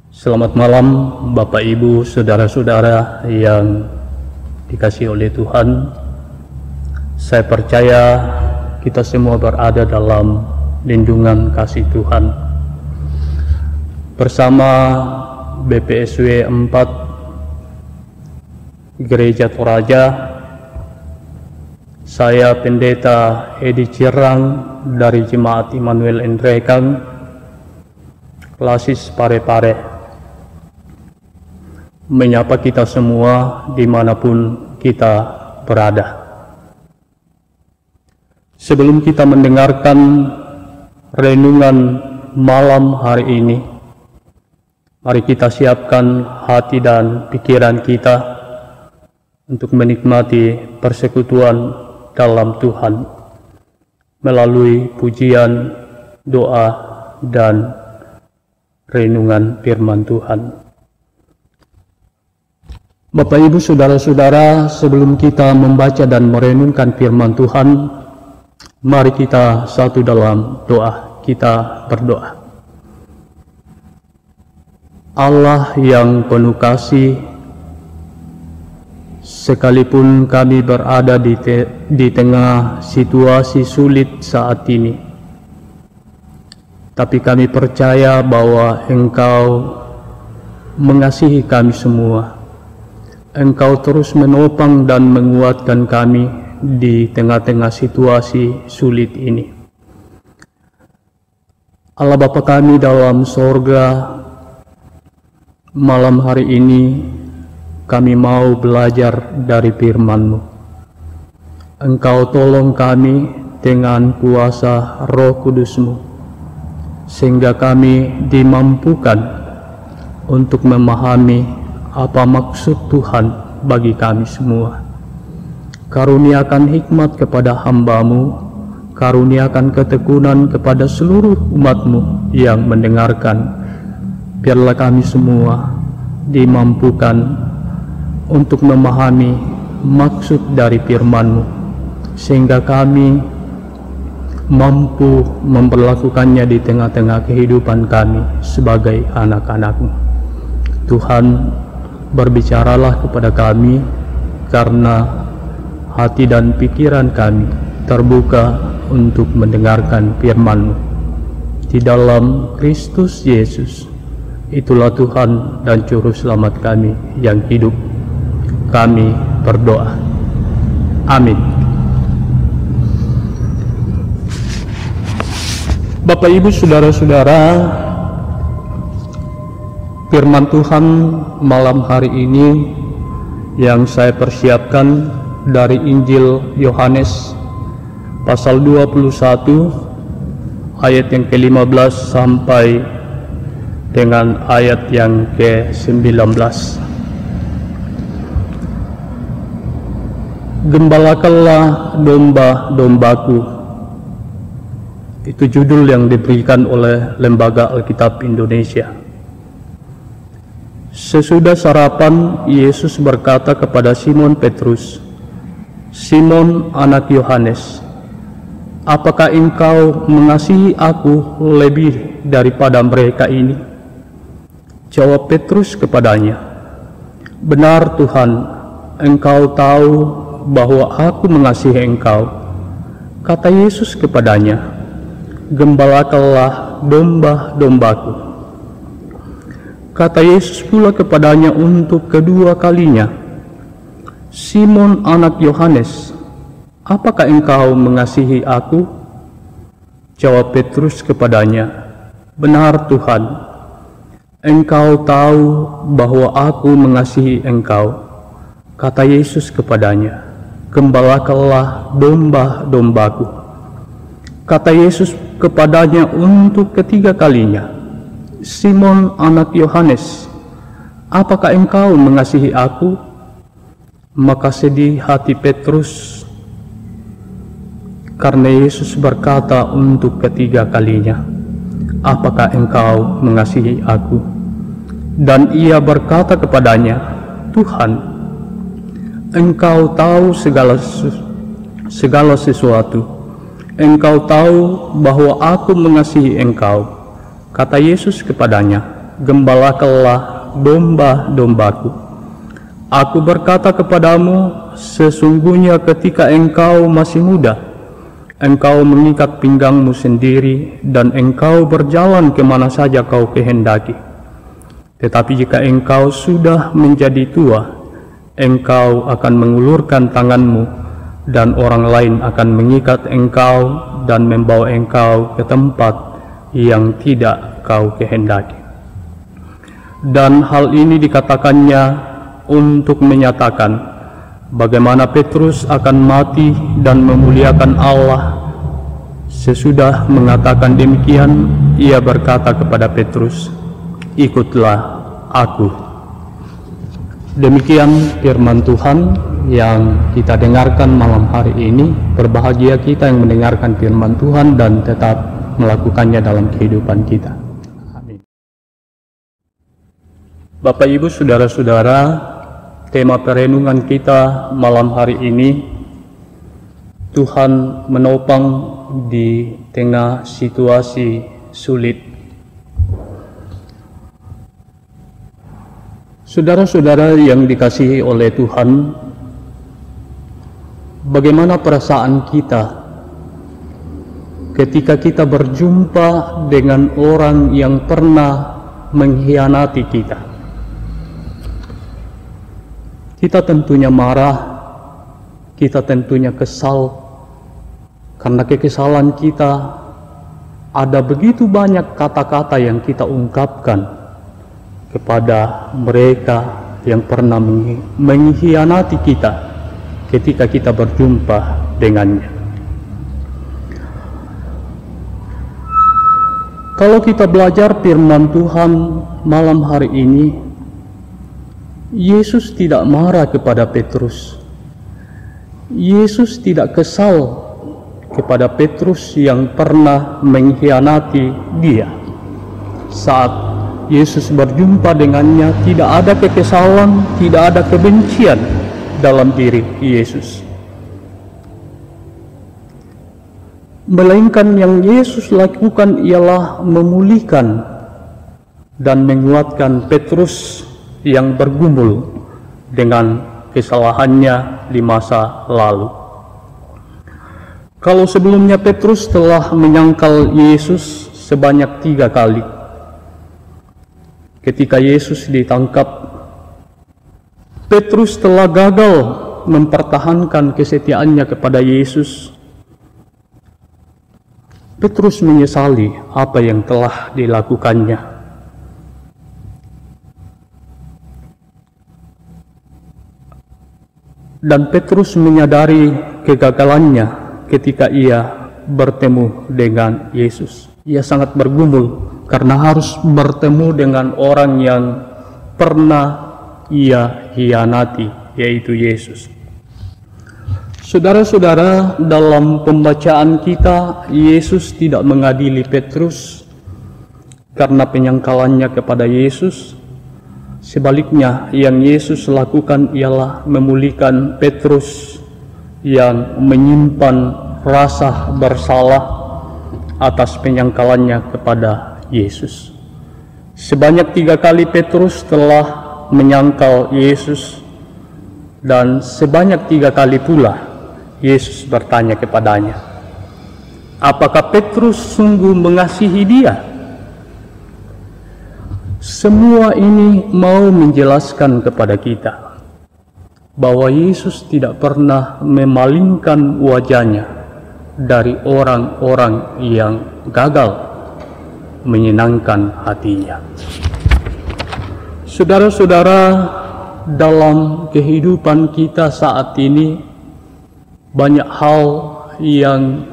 Selamat malam Bapak Ibu, Saudara-saudara yang dikasihi oleh Tuhan. Saya percaya kita semua berada dalam lindungan kasih Tuhan. Bersama BPSW 4 Gereja Toraja, saya Pendeta Edi Cirang dari Jemaat Immanuel Endrekang, Klasis Parepare, menyapa kita semua dimanapun kita berada. Sebelum kita mendengarkan renungan malam hari ini, mari kita siapkan hati dan pikiran kita untuk menikmati persekutuan dalam Tuhan melalui pujian, doa, dan renungan firman Tuhan. Bapak Ibu Saudara-saudara, sebelum kita membaca dan merenungkan firman Tuhan, mari kita satu dalam doa. Kita berdoa. Allah yang penuh kasih, sekalipun kami berada di tengah situasi sulit saat ini, tapi kami percaya bahwa Engkau mengasihi kami semua. Engkau terus menopang dan menguatkan kami di tengah-tengah situasi sulit ini. Allah Bapa kami dalam sorga, malam hari ini kami mau belajar dari firman-Mu. Engkau tolong kami dengan kuasa Roh Kudus-Mu, sehingga kami dimampukan untuk memahami apa maksud Tuhan bagi kami semua. Karuniakan hikmat kepada hamba-Mu, karuniakan ketekunan kepada seluruh umat-Mu yang mendengarkan. Biarlah kami semua dimampukan untuk memahami maksud dari firman-Mu, sehingga kami mampu memperlakukannya di tengah-tengah kehidupan kami sebagai anak-anak-Mu. Tuhan, berbicaralah kepada kami, karena hati dan pikiran kami terbuka untuk mendengarkan firman-Mu. Di dalam Kristus Yesus, itulah Tuhan dan Juru Selamat kami yang hidup, kami berdoa. Amin. Bapak Ibu Saudara-saudara, firman Tuhan malam hari ini yang saya persiapkan dari Injil Yohanes pasal 21 ayat yang ke-15 sampai dengan ayat yang ke-19. Gembalakanlah domba-dombaku, itu judul yang diberikan oleh Lembaga Alkitab Indonesia. Sesudah sarapan, Yesus berkata kepada Simon Petrus, "Simon anak Yohanes, apakah engkau mengasihi aku lebih daripada mereka ini?" Jawab Petrus kepadanya, "Benar Tuhan, engkau tahu bahwa aku mengasihi engkau." Kata Yesus kepadanya, "Gembalakanlah domba-dombaku." Kata Yesus pula kepadanya untuk kedua kalinya, "Simon anak Yohanes, apakah engkau mengasihi aku?" Jawab Petrus kepadanya, "Benar Tuhan, engkau tahu bahwa aku mengasihi engkau." Kata Yesus kepadanya, "Gembalakanlah domba-dombaku." Kata Yesus kepadanya untuk ketiga kalinya, "Simon anak Yohanes, apakah engkau mengasihi aku?" Maka sedih hati Petrus karena Yesus berkata untuk ketiga kalinya, "Apakah engkau mengasihi aku?" Dan ia berkata kepadanya, "Tuhan, engkau tahu segala sesuatu. Engkau tahu bahwa aku mengasihi engkau." Kata Yesus kepadanya, gembalakanlah domba-dombaku. Aku berkata kepadamu, sesungguhnya ketika engkau masih muda, engkau mengikat pinggangmu sendiri dan engkau berjalan kemana saja kau kehendaki. Tetapi jika engkau sudah menjadi tua, engkau akan mengulurkan tanganmu dan orang lain akan mengikat engkau dan membawa engkau ke tempat yang tidak kau kehendaki. Dan hal ini dikatakannya untuk menyatakan bagaimana Petrus akan mati dan memuliakan Allah. Sesudah mengatakan demikian, ia berkata kepada Petrus, "Ikutlah aku." Demikian firman Tuhan yang kita dengarkan malam hari ini. Berbahagia kita yang mendengarkan firman Tuhan dan tetap melakukannya dalam kehidupan kita. Amin. Bapak, Ibu, saudara-saudara, tema perenungan kita malam hari ini, Tuhan menopang di tengah situasi sulit. Saudara-saudara yang dikasihi oleh Tuhan, bagaimana perasaan kita ketika kita berjumpa dengan orang yang pernah mengkhianati kita? Kita tentunya marah, kita tentunya kesal, karena kekesalan kita ada begitu banyak kata-kata yang kita ungkapkan kepada mereka yang pernah mengkhianati kita ketika kita berjumpa dengannya. Kalau kita belajar firman Tuhan malam hari ini, Yesus tidak marah kepada Petrus. Yesus tidak kesal kepada Petrus yang pernah mengkhianati dia. Saat Yesus berjumpa dengannya, tidak ada kekesalan, tidak ada kebencian dalam diri Yesus. Melainkan yang Yesus lakukan ialah memulihkan dan menguatkan Petrus yang bergumul dengan kesalahannya di masa lalu. Kalau sebelumnya Petrus telah menyangkal Yesus sebanyak 3 kali. Ketika Yesus ditangkap, Petrus telah gagal mempertahankan kesetiaannya kepada Yesus. Petrus menyesali apa yang telah dilakukannya. Dan Petrus menyadari kegagalannya ketika ia bertemu dengan Yesus. Ia sangat bergumul karena harus bertemu dengan orang yang pernah ia hianati, yaitu Yesus. Saudara-saudara, dalam pembacaan kita, Yesus tidak mengadili Petrus karena penyangkalannya kepada Yesus. Sebaliknya, yang Yesus lakukan ialah memulihkan Petrus yang menyimpan rasa bersalah atas penyangkalannya kepada Yesus. Sebanyak 3 kali Petrus telah menyangkal Yesus, dan sebanyak 3 kali pula Yesus bertanya kepadanya, apakah Petrus sungguh mengasihi dia? Semua ini mau menjelaskan kepada kita bahwa Yesus tidak pernah memalingkan wajahnya dari orang-orang yang gagal menyenangkan hatinya. Saudara-saudara, dalam kehidupan kita saat ini banyak hal yang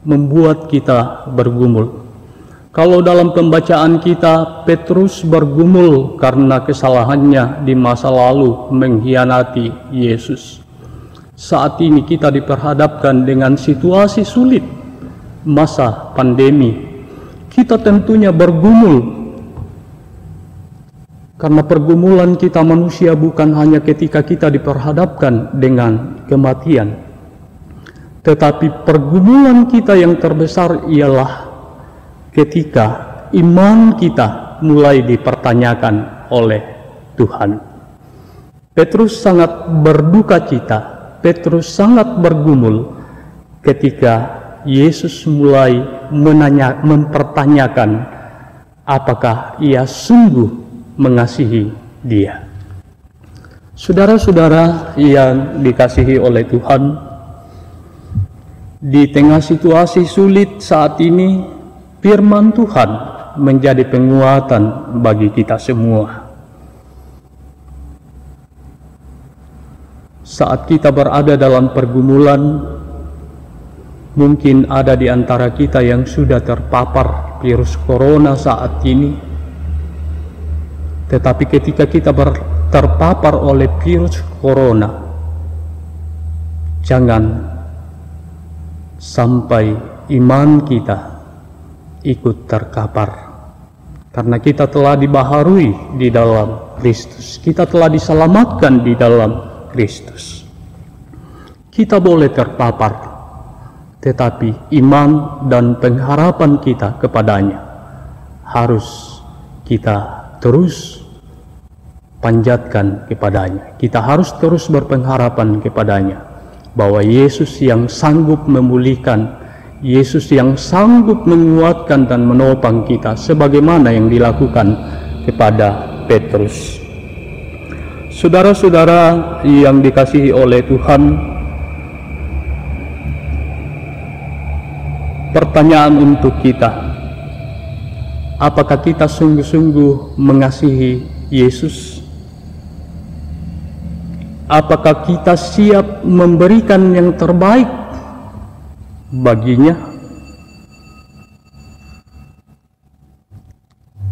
membuat kita bergumul. Kalau dalam pembacaan kita, Petrus bergumul karena kesalahannya di masa lalu mengkhianati Yesus. Saat ini kita diperhadapkan dengan situasi sulit, masa pandemi. Kita tentunya bergumul, karena pergumulan kita manusia bukan hanya ketika kita diperhadapkan dengan kematian, tetapi pergumulan kita yang terbesar ialah ketika iman kita mulai dipertanyakan oleh Tuhan. Petrus sangat berduka cita, Petrus sangat bergumul ketika Yesus mulai mempertanyakan apakah ia sungguh mengasihi dia. Saudara-saudara yang dikasihi oleh Tuhan, di tengah situasi sulit saat ini, firman Tuhan menjadi penguatan bagi kita semua. Saat kita berada dalam pergumulan, mungkin ada di antara kita yang sudah terpapar virus corona saat ini. Tetapi ketika kita terpapar oleh virus corona, jangan sampai iman kita ikut terkapar. Karena kita telah dibaharui di dalam Kristus, kita telah diselamatkan di dalam Kristus. Kita boleh terpapar, tetapi iman dan pengharapan kita kepadanya harus kita terus panjatkan kepadanya. Kita harus terus berpengharapan kepadanya bahwa Yesus yang sanggup memulihkan, Yesus yang sanggup menguatkan dan menopang kita sebagaimana yang dilakukan kepada Petrus. Saudara-saudara yang dikasihi oleh Tuhan, pertanyaan untuk kita, apakah kita sungguh-sungguh mengasihi Yesus? Apakah kita siap memberikan yang terbaik baginya?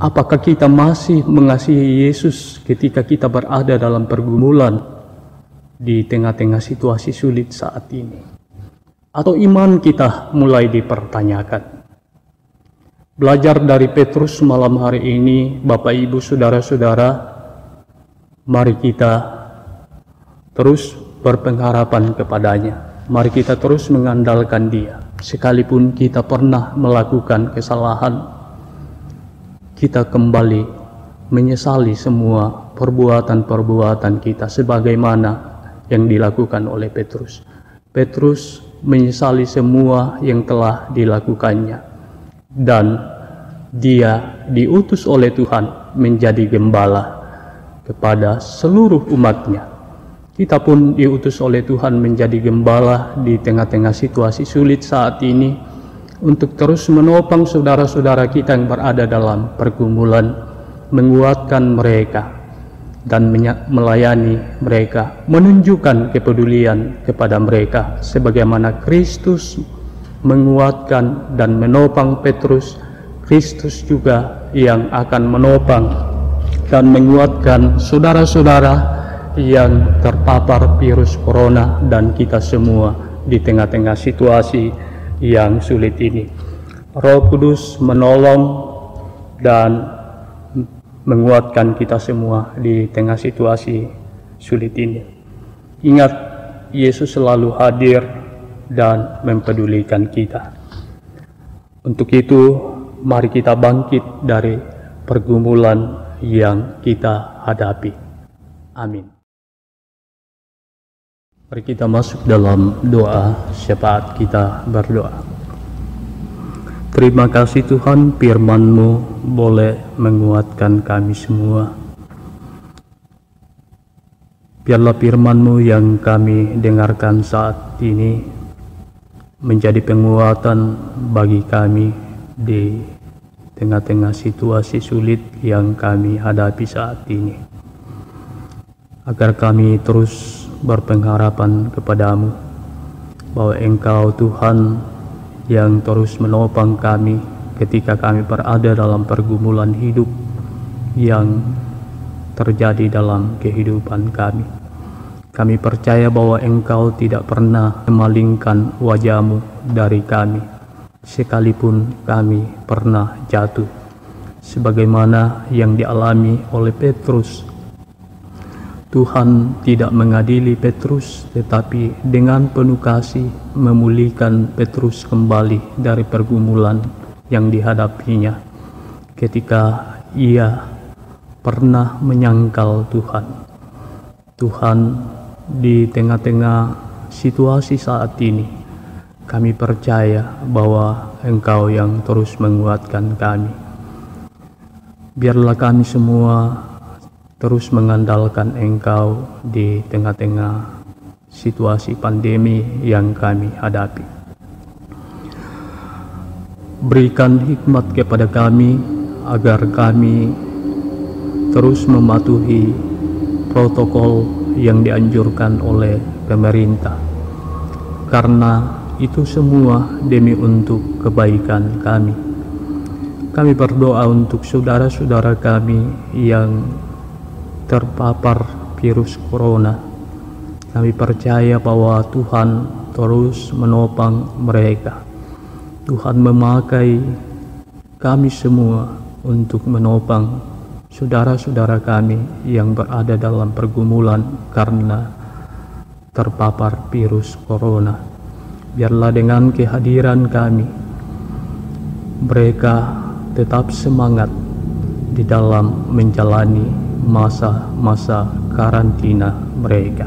Apakah kita masih mengasihi Yesus ketika kita berada dalam pergumulan di tengah-tengah situasi sulit saat ini? Atau iman kita mulai dipertanyakan? Belajar dari Petrus malam hari ini, Bapak Ibu Saudara-saudara, mari kita terus berpengharapan kepadanya. Mari kita terus mengandalkan Dia. Sekalipun kita pernah melakukan kesalahan, kita kembali menyesali semua perbuatan-perbuatan kita sebagaimana yang dilakukan oleh Petrus. Petrus menyesali semua yang telah dilakukannya, dan dia diutus oleh Tuhan menjadi gembala kepada seluruh umatnya. Kita pun diutus oleh Tuhan menjadi gembala di tengah-tengah situasi sulit saat ini, untuk terus menopang saudara-saudara kita yang berada dalam pergumulan, menguatkan mereka dan melayani mereka, menunjukkan kepedulian kepada mereka sebagaimana Kristus menguatkan dan menopang Petrus. Kristus juga yang akan menopang dan menguatkan saudara-saudara yang terpapar virus corona dan kita semua di tengah-tengah situasi yang sulit ini. Roh Kudus menolong dan menguatkan kita semua di tengah situasi sulit ini. Ingat, Yesus selalu hadir dan mempedulikan kita. Untuk itu, mari kita bangkit dari pergumulan yang kita hadapi. Amin. Mari kita masuk dalam doa syafaat, kita berdoa. Terima kasih Tuhan, firman-Mu boleh menguatkan kami semua. Biarlah firman-Mu yang kami dengarkan saat ini menjadi penguatan bagi kami di tengah-tengah situasi sulit yang kami hadapi saat ini. Agar kami terus berpengharapan kepadamu bahwa Engkau Tuhan yang terus menopang kami ketika kami berada dalam pergumulan hidup yang terjadi dalam kehidupan kami. Kami percaya bahwa Engkau tidak pernah memalingkan wajah-Mu dari kami, sekalipun kami pernah jatuh, sebagaimana yang dialami oleh Petrus. Tuhan tidak mengadili Petrus, tetapi dengan penuh kasih memulihkan Petrus kembali dari pergumulan yang dihadapinya ketika ia pernah menyangkal Tuhan. Tuhan, di tengah-tengah situasi saat ini, kami percaya bahwa Engkau yang terus menguatkan kami. Biarlah kami semua terus mengandalkan Engkau di tengah-tengah situasi pandemi yang kami hadapi. Berikan hikmat kepada kami agar kami terus mematuhi protokol yang dianjurkan oleh pemerintah, karena itu semua demi untuk kebaikan kami. Kami berdoa untuk saudara-saudara kami yang terpapar virus corona. Kami percaya bahwa Tuhan terus menopang mereka. Tuhan memakai kami semua untuk menopang saudara-saudara kami yang berada dalam pergumulan karena terpapar virus corona. Biarlah dengan kehadiran kami, mereka tetap semangat di dalam menjalani masa-masa karantina mereka.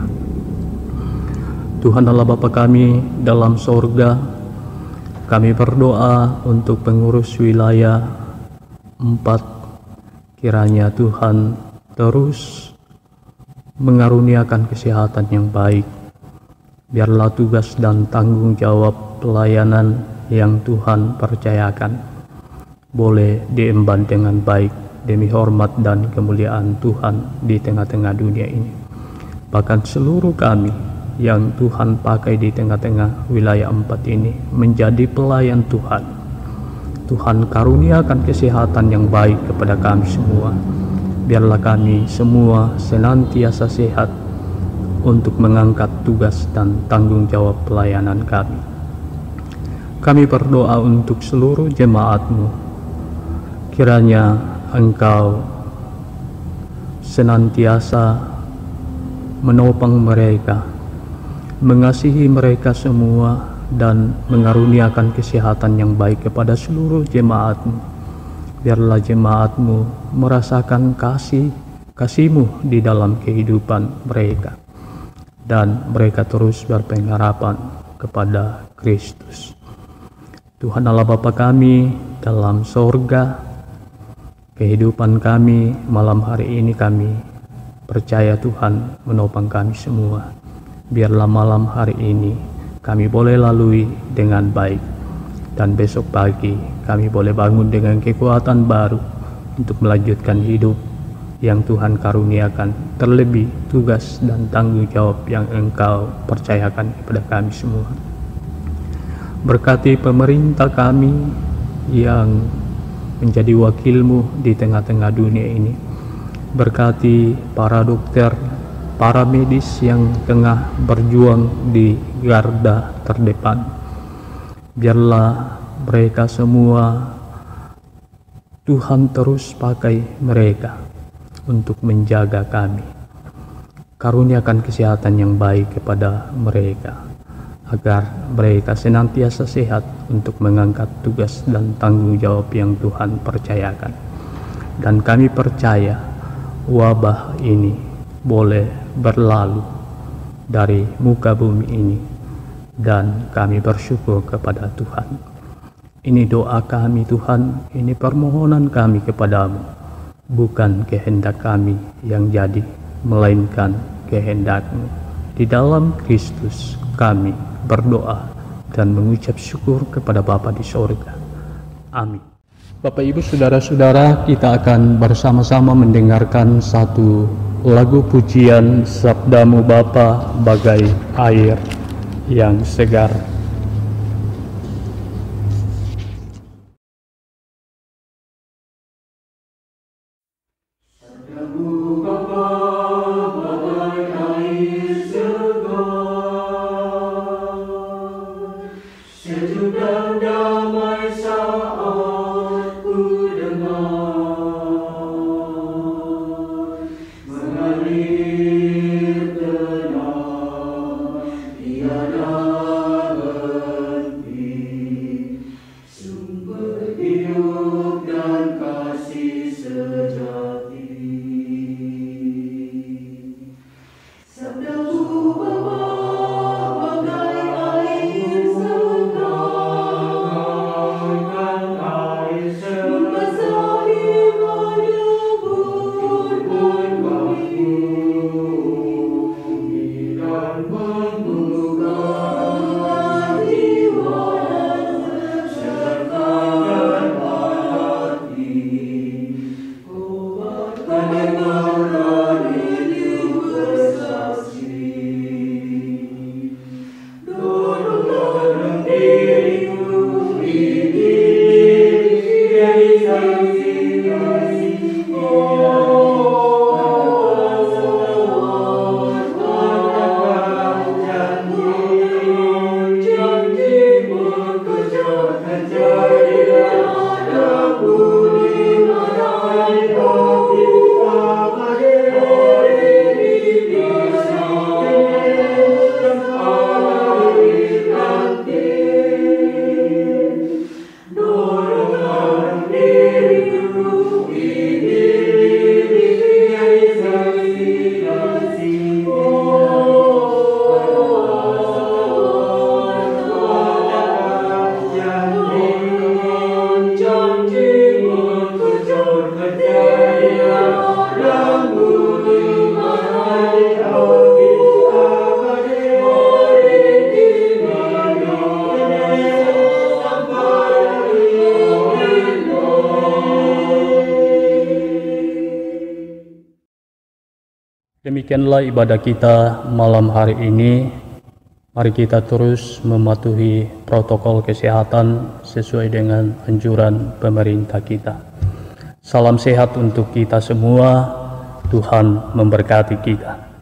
Tuhan Allah Bapa kami dalam sorga, kami berdoa untuk pengurus wilayah 4, kiranya Tuhan terus mengaruniakan kesehatan yang baik. Biarlah tugas dan tanggung jawab pelayanan yang Tuhan percayakan boleh diemban dengan baik demi hormat dan kemuliaan Tuhan di tengah-tengah dunia ini. Bahkan seluruh kami yang Tuhan pakai di tengah-tengah wilayah 4 ini menjadi pelayan Tuhan. Tuhan karuniakan kesehatan yang baik kepada kami semua. Biarlah kami semua senantiasa sehat untuk mengangkat tugas dan tanggung jawab pelayanan kami. Kami berdoa untuk seluruh jemaat-Mu. Kiranya Engkau senantiasa menopang mereka, mengasihi mereka semua, dan mengaruniakan kesehatan yang baik kepada seluruh jemaat-Mu. Biarlah jemaat-Mu merasakan kasih-Mu di dalam kehidupan mereka, dan mereka terus berpengharapan kepada Kristus. Tuhan Allah Bapa kami dalam sorga, kehidupan kami malam hari ini kami percaya Tuhan menopang kami semua. Biarlah malam hari ini kami boleh lalui dengan baik, dan besok pagi kami boleh bangun dengan kekuatan baru untuk melanjutkan hidup yang Tuhan karuniakan, terlebih tugas dan tanggung jawab yang Engkau percayakan kepada kami semua. Berkati pemerintah kami yang menjadi wakil-Mu di tengah-tengah dunia ini. Berkati para dokter, para medis yang tengah berjuang di garda terdepan. Biarlah mereka semua Tuhan terus pakai mereka untuk menjaga kami. Karuniakan kesehatan yang baik kepada mereka, agar mereka senantiasa sehat untuk mengangkat tugas dan tanggung jawab yang Tuhan percayakan. Dan kami percaya wabah ini boleh berlalu dari muka bumi ini, dan kami bersyukur kepada Tuhan. Ini doa kami Tuhan, ini permohonan kami kepadamu. Bukan kehendak kami yang jadi, melainkan kehendak-Mu. Di dalam Kristus kami berdoa dan mengucap syukur kepada Bapa di sorga. Amin. Bapak Ibu Saudara-saudara, kita akan bersama-sama mendengarkan satu lagu pujian Sabda-Mu Bapa bagai air yang segar. Hidup dan kasih Demikianlah ibadah kita malam hari ini. Mari kita terus mematuhi protokol kesehatan sesuai dengan anjuran pemerintah kita. Salam sehat untuk kita semua. Tuhan memberkati kita.